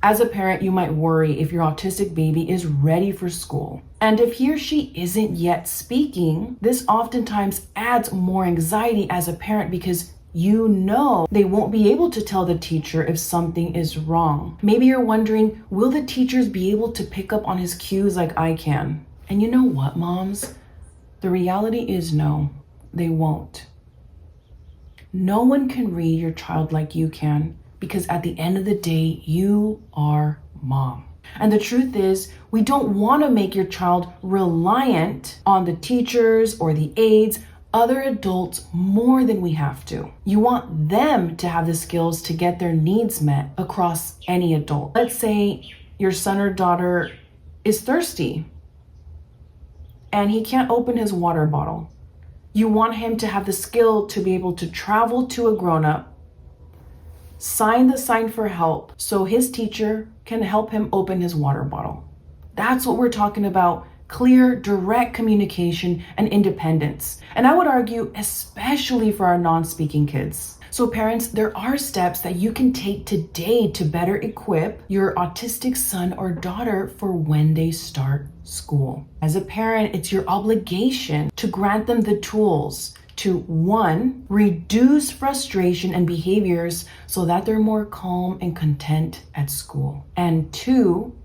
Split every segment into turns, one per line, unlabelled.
As a parent, you might worry if your autistic baby is ready for school. And if he or she isn't yet speaking, this oftentimes adds more anxiety as a parent because you know they won't be able to tell the teacher if something is wrong. Maybe you're wondering, will the teachers be able to pick up on his cues like I can? And you know what, moms? The reality is no, they won't. No one can read your child like you can, because at the end of the day, you are mom. And the truth is, we don't want to make your child reliant on the teachers or the aides, other adults, more than we have to. You want them to have the skills to get their needs met across any adult. Let's say your son or daughter is thirsty and he can't open his water bottle. You want him to have the skill to be able to travel to a grown-up, sign the sign for help so his teacher can help him open his water bottle. That's what we're talking about. Clear, direct communication and independence. And I would argue, especially for our non-speaking kids. So parents, there are steps that you can take today to better equip your autistic son or daughter for when they start school. As a parent, it's your obligation to grant them the tools to, 1, reduce frustration and behaviors so that they're more calm and content at school. And 2,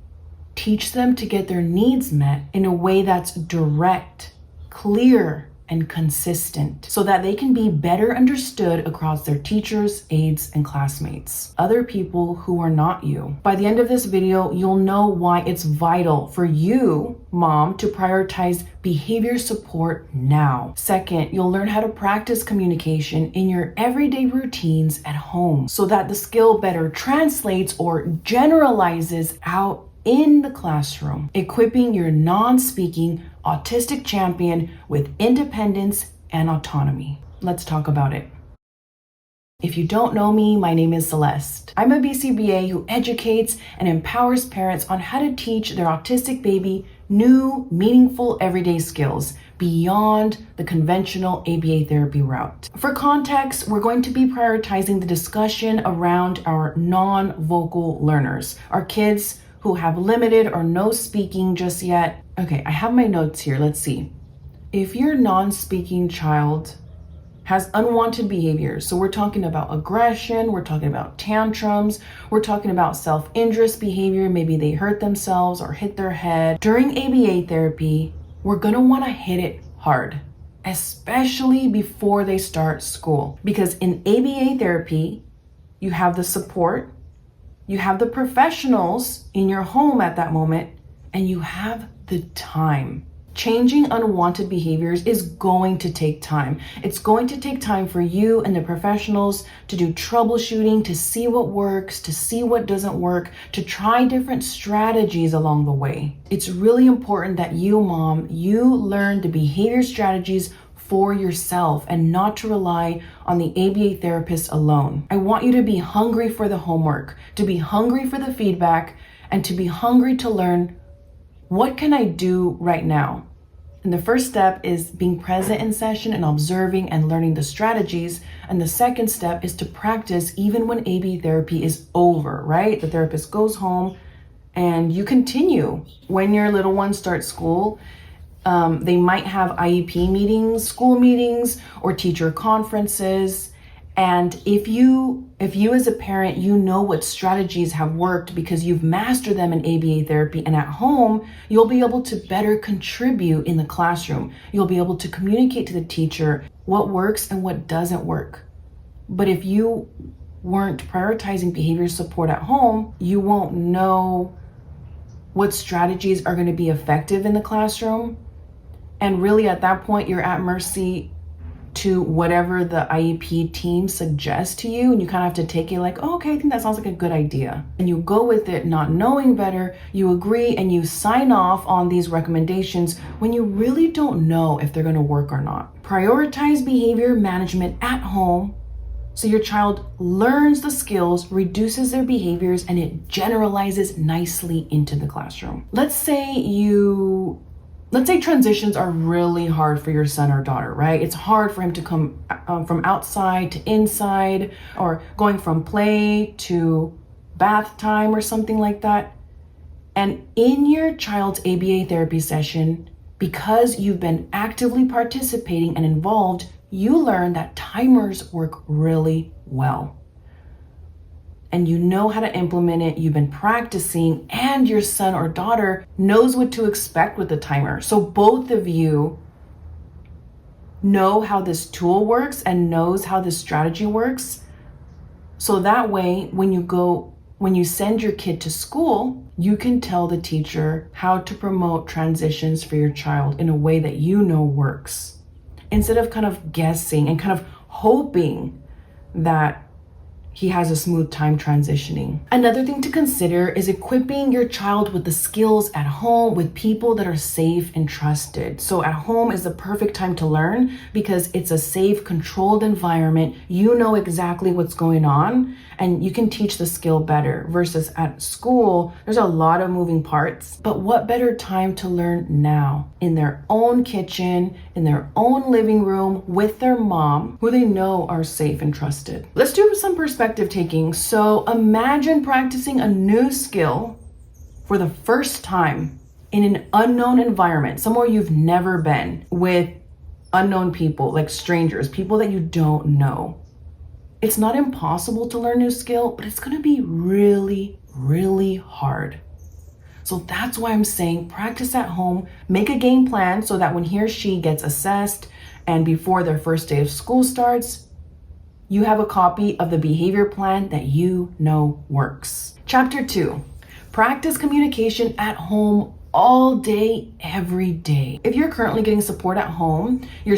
teach them to get their needs met in a way that's direct, clear, and consistent so that they can be better understood across their teachers, aides, and classmates, other people who are not you. By the end of this video, you'll know why it's vital for you, mom, to prioritize behavior support now. Second, you'll learn how to practice communication in your everyday routines at home so that the skill better translates or generalizes out in the classroom, equipping your non-speaking autistic champion with independence and autonomy. Let's talk about it. If you don't know me, my name is Celeste. I'm a BCBA who educates and empowers parents on how to teach their autistic baby new, meaningful, everyday skills beyond the conventional ABA therapy route. For context, we're going to be prioritizing the discussion around our non-vocal learners, our kids who have limited or no speaking just yet. Okay, I have my notes here. Let's see. If your non-speaking child has unwanted behaviors, so we're talking about aggression, we're talking about tantrums, we're talking about self-injurious behavior, maybe they hurt themselves or hit their head. During ABA therapy, we're gonna wanna hit it hard, especially before they start school. Because in ABA therapy, you have the support, you have the professionals in your home at that moment, and you have the time. Changing unwanted behaviors is going to take time. It's going to take time for you and the professionals to do troubleshooting, to see what works, to see what doesn't work, to try different strategies along the way. It's really important that you, mom, you learn the behavior strategies for yourself and not to rely on the ABA therapist alone. I want you to be hungry for the homework, to be hungry for the feedback, and to be hungry to learn, what can I do right now? And the first step is being present in session and observing and learning the strategies. And the second step is to practice even when ABA therapy is over, right? The therapist goes home and you continue. When your little ones start school, they might have IEP meetings, school meetings, or teacher conferences. And if you as a parent, you know what strategies have worked because you've mastered them in ABA therapy, and at home, you'll be able to better contribute in the classroom. You'll be able to communicate to the teacher what works and what doesn't work. But if you weren't prioritizing behavior support at home, you won't know what strategies are going to be effective in the classroom. And really at that point, you're at mercy to whatever the IEP team suggests to you. And you kind of have to take it like, oh, okay, I think that sounds like a good idea. And you go with it not knowing better, you agree and you sign off on these recommendations when you really don't know if they're going to work or not. Prioritize behavior management at home so your child learns the skills, reduces their behaviors, and it generalizes nicely into the classroom. Let's say transitions are really hard for your son or daughter, right? It's hard for him to come from outside to inside, or going from play to bath time or something like that. And in your child's ABA therapy session, because you've been actively participating and involved, you learn that timers work really well. And you know how to implement it, you've been practicing, and your son or daughter knows what to expect with the timer. So both of you know how this tool works and knows how this strategy works. So that way, when you send your kid to school, you can tell the teacher how to promote transitions for your child in a way that you know works, instead of kind of guessing and kind of hoping that he has a smooth time transitioning. Another thing to consider is equipping your child with the skills at home with people that are safe and trusted. So at home is the perfect time to learn because it's a safe, controlled environment. You know exactly what's going on and you can teach the skill better, versus at school, there's a lot of moving parts. But what better time to learn now in their own kitchen, in their own living room with their mom, who they know are safe and trusted. Let's do some perspective taking. So imagine practicing a new skill for the first time in an unknown environment, somewhere you've never been, with unknown people, like strangers, people that you don't know. It's not impossible to learn a new skill, but it's going to be really, really hard. So that's why I'm saying practice at home, make a game plan so that when he or she gets assessed and before their first day of school starts, you have a copy of the behavior plan that you know works. Chapter 2, practice communication at home all day, every day. If you're currently getting support at home, your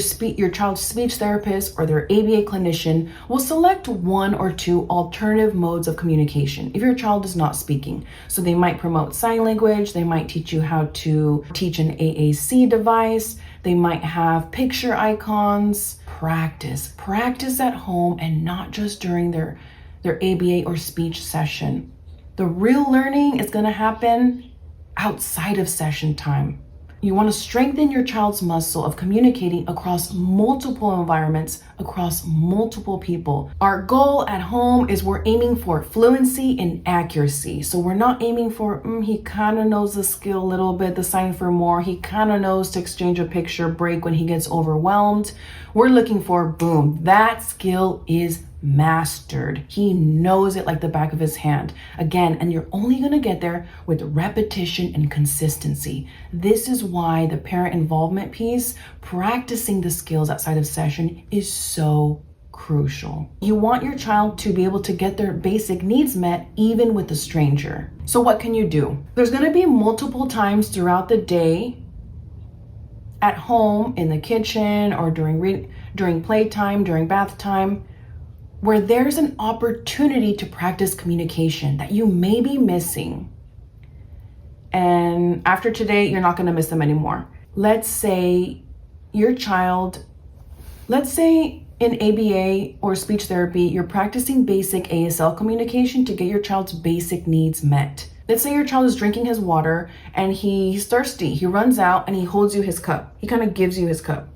child's speech therapist or their ABA clinician will select one or two alternative modes of communication if your child is not speaking. So they might promote sign language, they might teach you how to teach an AAC device, they might have picture icons. Practice at home and not just during their ABA or speech session. The real learning is going to happen outside of session time. You want to strengthen your child's muscle of communicating across multiple environments, across multiple people. Our goal at home is we're aiming for fluency and accuracy. So we're not aiming for, he kind of knows the skill a little bit, the sign for more. He kind of knows to exchange a picture break when he gets overwhelmed. We're looking for, boom, that skill is mastered. He knows it like the back of his hand. Again, and you're only going to get there with repetition and consistency. This is why the parent involvement piece, practicing the skills outside of session, is so crucial. You want your child to be able to get their basic needs met even with a stranger. So what can you do? There's going to be multiple times throughout the day, at home, in the kitchen, or during playtime, during bath time, where there's an opportunity to practice communication that you may be missing. And after today, you're not going to miss them anymore. Let's say your child, in ABA or speech therapy, you're practicing basic ASL communication to get your child's basic needs met. Let's say your child is drinking his water and he's thirsty. He runs out and he holds you his cup. He kind of gives you his cup.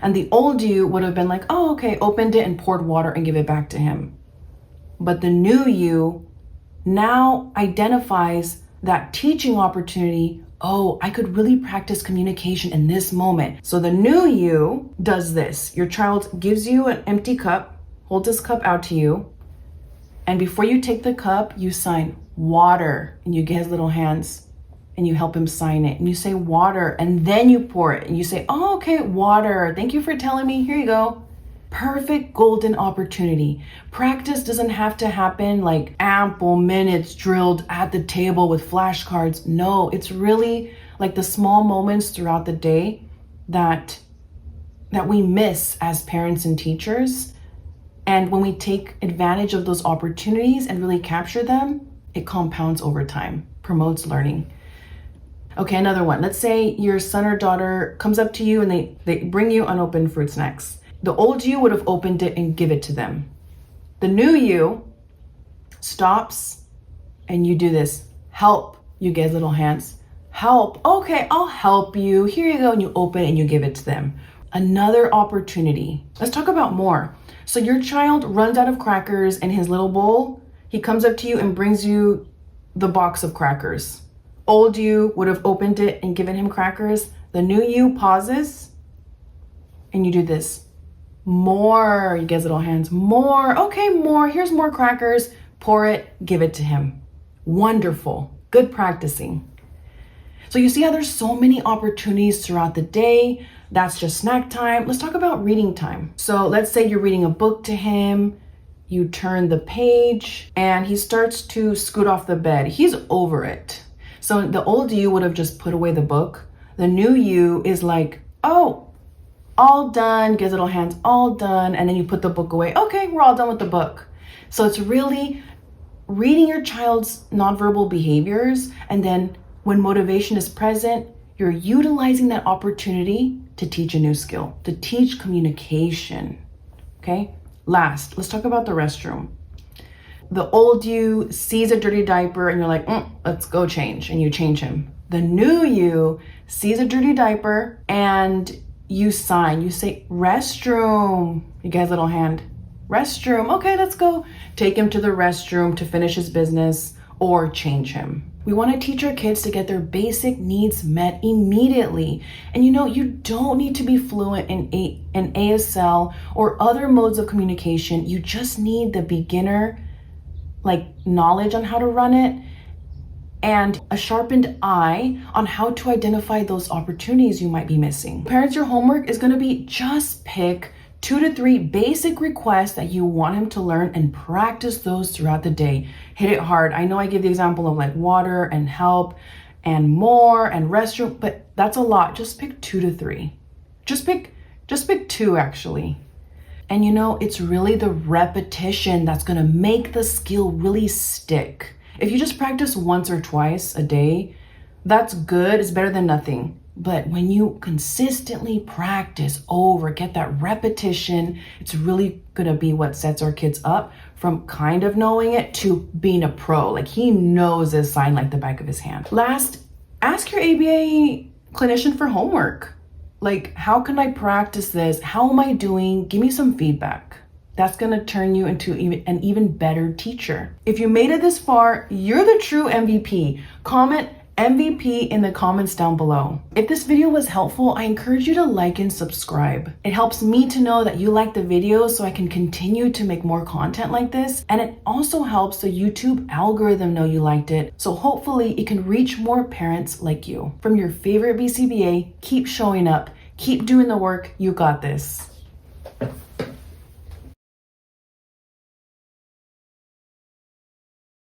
And the old you would have been like, oh, okay, opened it and poured water and give it back to him. But the new you now identifies that teaching opportunity. Oh, I could really practice communication in this moment. So the new you does this. Your child gives you an empty cup, holds this cup out to you. And before you take the cup, you sign water and you get his little hands and you help him sign it. And you say water and then you pour it and you say, oh, okay, water. Thank you for telling me. Here you go. Perfect golden opportunity. Practice doesn't have to happen like ample minutes drilled at the table with flashcards. No, it's really like the small moments throughout the day that we miss as parents and teachers. And when we take advantage of those opportunities and really capture them, it compounds over time, promotes learning. Okay, another one. Let's say your son or daughter comes up to you and they bring you unopened fruit snacks. The old you would have opened it and give it to them. The new you stops and you do this. Help. You get little hands. Help. Okay, I'll help you. Here you go. And you open it and you give it to them. Another opportunity. Let's talk about more. So your child runs out of crackers in his little bowl. He comes up to you and brings you the box of crackers. Old you would have opened it and given him crackers. The new you pauses and you do this. More, you guys little hands, more, okay, more, here's more crackers, pour it, give it to him. Wonderful, good practicing. So you see how there's so many opportunities throughout the day. That's just snack time. Let's talk about reading time. So let's say you're reading a book to him, you turn the page and he starts to scoot off the bed. He's over it. So the old you would have just put away the book. The new you is like, oh, all done, gives little hands, all done. And then you put the book away. Okay, we're all done with the book. So it's really reading your child's nonverbal behaviors. And then when motivation is present, you're utilizing that opportunity to teach a new skill, to teach communication. Okay. Last, let's talk about the restroom. The old you sees a dirty diaper and you're like, let's go change. And you change him. The new you sees a dirty diaper and you sign, you say restroom. You guys little hand, restroom. Okay, let's go. Take him to the restroom to finish his business or change him. We want to teach our kids to get their basic needs met immediately. And you don't need to be fluent in ASL or other modes of communication. You just need the beginner knowledge on how to run it and a sharpened eye on how to identify those opportunities you might be missing. Parents, your homework is going to be just pick 2 to 3 basic requests that you want him to learn and practice those throughout the day. Hit it hard. I know I give the example of water and help and more and restroom, but that's a lot. Just pick 2 to 3. Just pick 2 actually. And it's really the repetition that's going to make the skill really stick. If you just practice once or twice a day, that's good. It's better than nothing. But when you consistently practice over, get that repetition, it's really going to be what sets our kids up from kind of knowing it to being a pro. He knows this sign like the back of his hand. Last, ask your ABA clinician for homework. How can I practice this? How am I doing? Give me some feedback. That's going to turn you into an even better teacher. If you made it this far, you're the true MVP. Comment MVP in the comments down below. If this video was helpful, I encourage you to like and subscribe. It helps me to know that you like the video so I can continue to make more content like this. And it also helps the YouTube algorithm know you liked it. So hopefully it can reach more parents like you. From your favorite BCBA, keep showing up, keep doing the work, you got this.